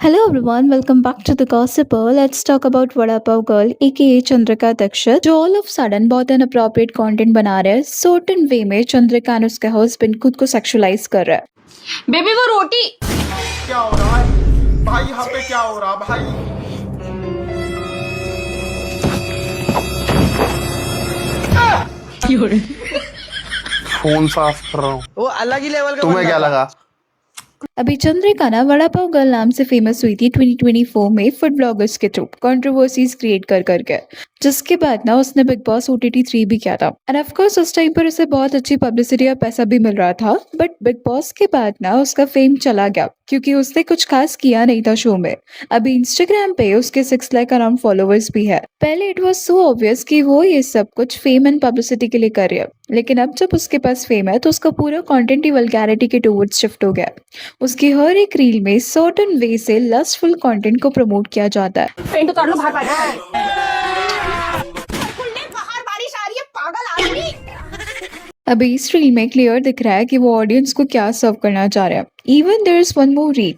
Hello everyone, welcome back to the Gossiper. Let's talk about Vada Pav Girl, aka Chandrika Dakshit, जो all of sudden बहुत inappropriate content बना रहे हैं. Certain way में चंद्रिका और उसके husband खुद को sexualize कर रहा है. बेबी वो रोटी क्या हो रहा है भाई? यहाँ पे क्या हो रहा भाई? फोन साफ कर रहा हूँ। वो अलग ही लेवल का तुम्हें क्या लगा? अभी चंद्रिका ना वड़ा पाव गर्ल नाम से फेमस हुई थी 2024 में फूड ब्लॉगर्स के थ्रू कंट्रोवर्सीज क्रिएट कर करके, जिसके बाद ना उसने बिग बॉस OTT 3 भी किया था. एंड ऑफ कोर्स उस टाइम पर उसे बहुत अच्छी पब्लिसिटी और पैसा भी मिल रहा था. बट बिग बॉस के बाद ना उसका फेम चला गया क्योंकि उसने कुछ खास किया नहीं था शो में. अभी इंस्टाग्राम पे उसके 6 लाख अराउंड फॉलोअर्स भी है. पहले इट वाज सो ऑब्वियस कि वो ये सब कुछ फेम एंड पब्लिसिटी के लिए कर रही है, लेकिन अब जब उसके पास फेम है तो उसका पूरा कंटेंट ही वल्गैरिटी के टुवर्ड्स शिफ्ट हो गया. उसकी हर एक रील में सर्टेन वे से लस्टफुल कंटेंट को प्रमोट किया जाता है. पेंट उतार लो, बाहर बारिश आ रही है, पागल आदमी. अभी इस रील में क्लियर दिख रहा है कि वो ऑडियंस को क्या सर्व करना चाह रहा है. Even there is one more reel.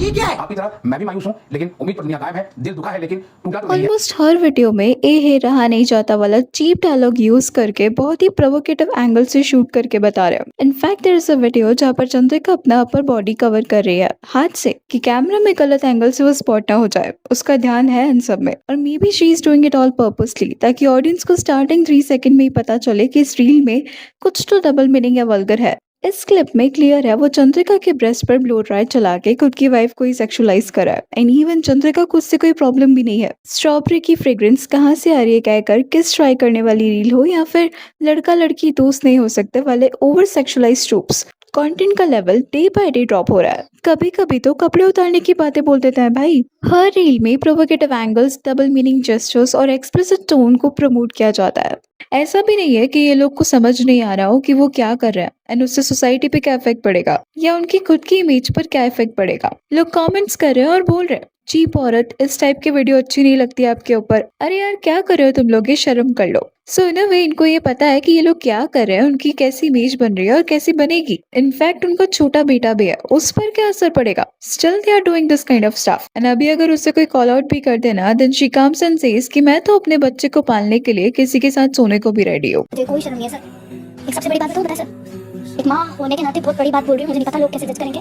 ये क्या है? आपकी तरह मैं भी मायूस हूँ, लेकिन उम्मीद पर दुनिया कायम है। दिल दुखा है, लेकिन टूटा तो नहीं है। ऑलमोस्ट हर वीडियो में ए है रहा नहीं जाता वाला चीप डायलॉग यूज करके बहुत ही प्रोवोकेटिव एंगल से शूट करके बता रहे हैं. In fact there is a video जहाँ पर चंद्रिका अपना अपर बॉडी कवर कर रही है हाथ से कि कैमरा में गलत एंगल से वो स्पॉट ना हो जाए. उसका ध्यान है इन सब में, और may be she is doing it all purposely ताकि ऑडियंस को स्टार्टिंग 3 सेकंड में ही पता चले कि इस रील में कुछ तो डबल मीनिंग या वल्गर है. इस क्लिप में क्लियर है वो चंद्रिका के ब्रेस्ट पर ब्लो ड्राई चला के खुद की वाइफ को ही सेक्सुअलाइज करा है. एंड इवन चंद्रिका को उससे कोई प्रॉब्लम भी नहीं है. स्ट्रॉबेरी की फ्रेग्रेंस कहाँ से आ रही है कहकर किस ट्राई करने वाली रील हो या फिर लड़का लड़की दोस्त नहीं हो सकते वाले ओवर सेक्सुअलाइज ट्रूप्स, कंटेंट का level day by day drop हो रहा है. कभी कभी तो कपड़े उतारने की बातें बोल देते हैं भाई. हर रील में provocative angles, double meaning gestures और एक्सप्लिसिट टोन को प्रमोट किया जाता है. ऐसा भी नहीं है कि ये लोग को समझ नहीं आ रहा हो कि वो क्या कर रहे हैं एंड उससे सोसाइटी पे क्या इफेक्ट पड़ेगा या उनकी खुद की इमेज पर क्या इफेक्ट पड़ेगा. लोग कमेंट्स कर रहे हैं और बोल रहे हैं चीप औरत, इस टाइप की वीडियो अच्छी नहीं लगती आपके ऊपर. अरे यार क्या कर रहे हो तुम लोग, ये शर्म कर लो. सो इन अ वे इनको ये पता है कि ये लोग क्या कर रहे हैं, उनकी कैसी इमेज बन रही है और कैसी बनेगी. इनफैक्ट उनका छोटा बेटा भी है, उस पर क्या असर पड़ेगा. Still they are doing this kind of stuff. And अभी अगर उससे कोई कॉल आउट भी कर देना then she comes and says कि मैं तो अपने बच्चे को पालने के लिए किसी के साथ सोने को भी रेडी हूँ. मुझे कोई शर्म नहीं है सर. एक सबसे बड़ी बात तो बताए सर, एक माँ होने के नाते बहुत बड़ी बात बोल रही हूँ. मुझे नहीं पता लोग कैसे जज करेंगे.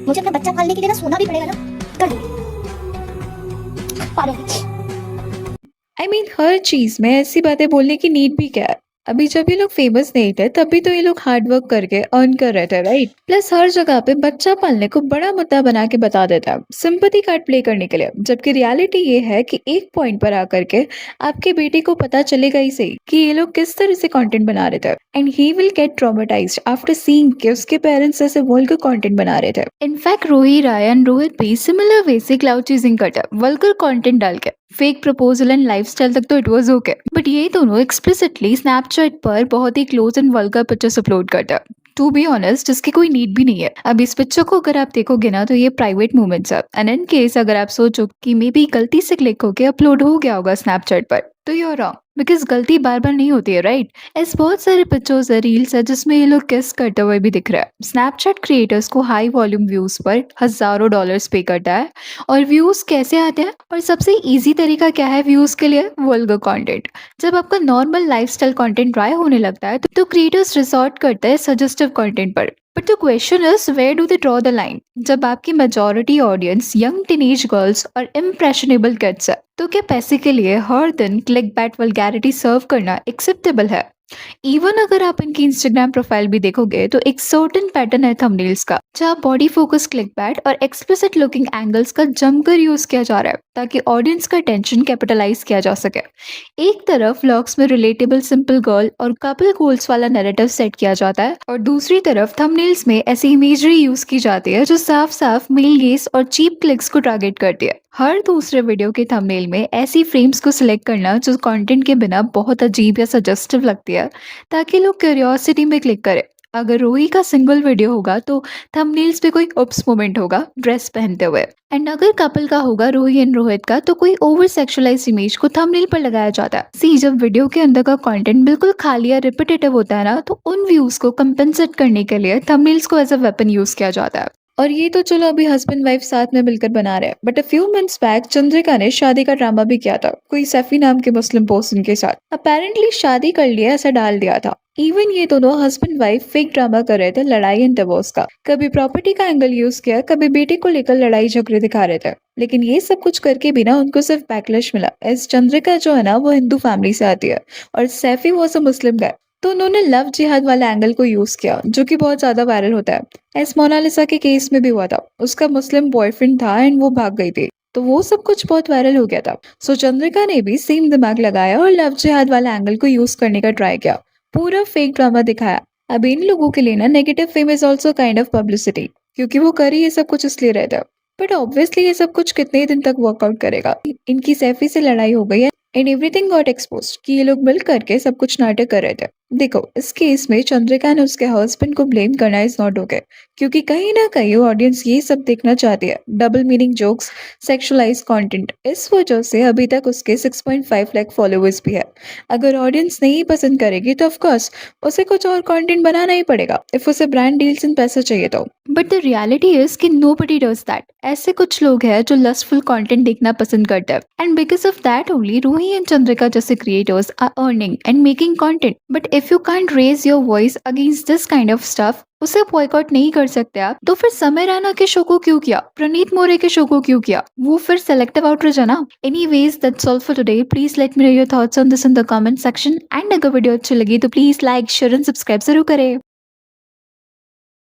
मुझे अपना बच्चा पालने के लिए ना सोना भी पड़ेगा ना, कर दूंगी. आई मीन हर चीज में ऐसी बातें बोलने की नीड भी क्या है. अभी जब ये लोग फेमस नहीं थे तब भी तो ये लोग हार्ड वर्क करके अर्न कर रहे थे, राइट. प्लस हर जगह पे बच्चा पालने को बड़ा मुद्दा बना के बता देता है सिंपैथी कार्ड प्ले करने के लिए, जबकि रियलिटी ये है कि एक पॉइंट पर आकर के आपके बेटे को पता चलेगा ही सही कि ये लोग किस तरह से कंटेंट बना रहे थे. And he will get traumatised after seeing कि उसके पेरेंट्स ऐसे वल्गर कंटेंट बना रहे थे. इनफैक्ट रोही राय एंड रोहित भी सिमिलर वे से क्लाउड चीजिंग करते हैं वल्गर कंटेंट डाल के. फेक प्रपोजल एंड लाइफस्टाइल तक तो इट वाज ओके, बट ये दोनों एक्सप्लिसिटली स्नैपचैट पर बहुत ही close and vulgar pictures upload करते हैं. टू बी ऑनेस्ट इसकी कोई नीड भी नहीं है. अब इस पिक्चर को अगर आप देखोगे ना तो ये प्राइवेट मोमेंट्स है. एंड इन केस अगर आप सोचो कि मे बी गलती से क्लिक होके अपलोड हो गया होगा स्नैपचैट पर, तो यू आर रॉन्ग, बिकॉज गलती बार बार नहीं होती है, राइट. ऐसे बहुत सारे पिक्चर्स है, रील्स है जिसमें ये लोग किस करते हुए भी दिख रहा है. स्नैपचैट क्रिएटर्स को हाई वॉल्यूम व्यूज पर हजारों डॉलर्स पे करता है. और व्यूज कैसे आते हैं, और सबसे इजी तरीका क्या है व्यूज के लिए, वल्गर कंटेंट. जब आपका नॉर्मल लाइफस्टाइल कंटेंट ड्राई होने लगता है तो क्रिएटर्स रिसॉर्ट करते हैं सजेस्टिव कंटेंट पर. But the question is where do they draw the line. जब आपकी majority audience young teenage girls और इम्प्रेशनेबल किड्स है, तो क्या पैसे के लिए हर दिन क्लिक बैट वल्गैरिटी सर्व करना एक्सेप्टेबल है. इवन अगर आप इनकी इंस्टाग्राम प्रोफाइल भी देखोगे तो एक सर्टेन पैटर्न है थंबनेल्स का, जहाँ बॉडी फोकस क्लिकबैट और एक्सप्लिसिट लुकिंग एंगल्स का जमकर यूज किया जा रहा है ताकि ऑडियंस का अटेंशन कैपिटलाइज किया जा सके. एक तरफ व्लॉग्स में रिलेटेबल सिंपल गर्ल और कपल गोल्स वाला नैरेटिव सेट किया जाता है, और दूसरी तरफ थंबनेल्स में ऐसी इमेजरी यूज की जाती है जो साफ साफ मेल गेज और चीप क्लिक्स को टारगेट करती है. हर दूसरे वीडियो के थंबनेल में ऐसी फ्रेम्स को सिलेक्ट करना जो कंटेंट के बिना बहुत अजीब या सजेस्टिव लगती है ताकि लोग क्यूरियोसिटी में क्लिक करें. अगर रूही का सिंगल वीडियो होगा तो थंबनेल्स पे कोई उप्स मोमेंट होगा ड्रेस पहनते हुए। एंड अगर कपल का होगा रूही एंड रोहित का तो कोई ओवर सेक्सुअलाइज इमेज को थंबनेल पर लगाया जाता है। सी जब वीडियो के अंदर का कंटेंट बिल्कुल खाली या रिपीटेटिव होता है ना तो उन व्यूज को कंपेंसेट करने के लिए थंबनेल्स को एज अ वेपन यूज किया जाता है। और ये तो चलो अभी हस्बैंड वाइफ साथ में मिलकर बना रहे हैं, but a few months back Chandrika ने शादी का ड्रामा भी किया था कोई सैफी नाम के मुस्लिम पर्सन के साथ। अपेरेंटली शादी कर लिया ऐसा डाल दिया था। इवन ये दोनों हस्बैंड वाइफ फेक ड्रामा कर रहे थे लड़ाई एंड डिवोर्स का। कभी प्रॉपर्टी का एंगल यूज किया, कभी बेटे को लेकर लड़ाई झगड़े दिखा रहे थे। लेकिन ये सब कुछ करके भी ना उनको सिर्फ बैकलैश मिला। इस चंद्रिका जो है ना वो हिंदू फैमिली से आती है और सैफी वॉज अ मुस्लिम गाय। तो उन्होंने लव जिहाद वाला एंगल को यूज किया जो कि बहुत ज्यादा वायरल होता है। एस मोनालिसा के केस में भी हुआ था, उसका मुस्लिम बॉयफ्रेंड था एंड वो भाग गई थी, तो वो सब कुछ बहुत वायरल हो गया था। सो चंद्रिका ने भी सेम दिमाग लगाया और लव जिहाद वाला एंगल को यूज करने का ट्राई किया, पूरा फेक ड्रामा दिखाया। अब इन लोगों के लिए ना negative fame is also kind of publicity, क्योंकि वो कर ही ये सब कुछ इसलिए रहे थे। बट ऑब्वियसली ये सब कुछ कितने ही दिन तक वर्कआउट करेगा। इनकी सैफी से लड़ाई हो गई है एंड एवरीथिंग गॉट एक्सपोज्ड कि ये लोग मिल करके सब कुछ नाटक कर रहे थे। देखो इस केस में चंद्रिका ने उसके हस्बैंड को ब्लेम करना इज नॉट ओके, क्योंकि कहीं ना कहीं ऑडियंस ये सब देखना चाहती है, double meaning jokes, sexualise content. इस वजह से अभी तक उसके 6.5 लाख फॉलोअर्स भी है। अगर ऑडियंस नहीं पसंद करेगी तो ऑफकोर्स उसे कुछ और कंटेंट बनाना ही पड़ेगा इफ उसे ब्रांड डील्स एंड पैसा चाहिए तो। बट द रियलिटी इज कि नोबडी डज दैट। ऐसे कुछ लोग हैं जो लस्टफुल कंटेंट देखना पसंद करते हैं and because of that only Ruhi and Chandrika जैसे creators are earning and making content. But if you can't raise your voice against this kind of stuff, उसे बॉयकॉट नहीं कर सकते आप, तो फिर समय रैना के शो को क्यों किया, प्रणीत मोरे के शो को क्यों किया? वो फिर सेलेक्टिव आउटरीच है ना। Anyways that's all for today. Please let me know your thoughts on this in the comment section and अगर वीडियो अच्छी लगी तो please like share and subscribe जरूर करें।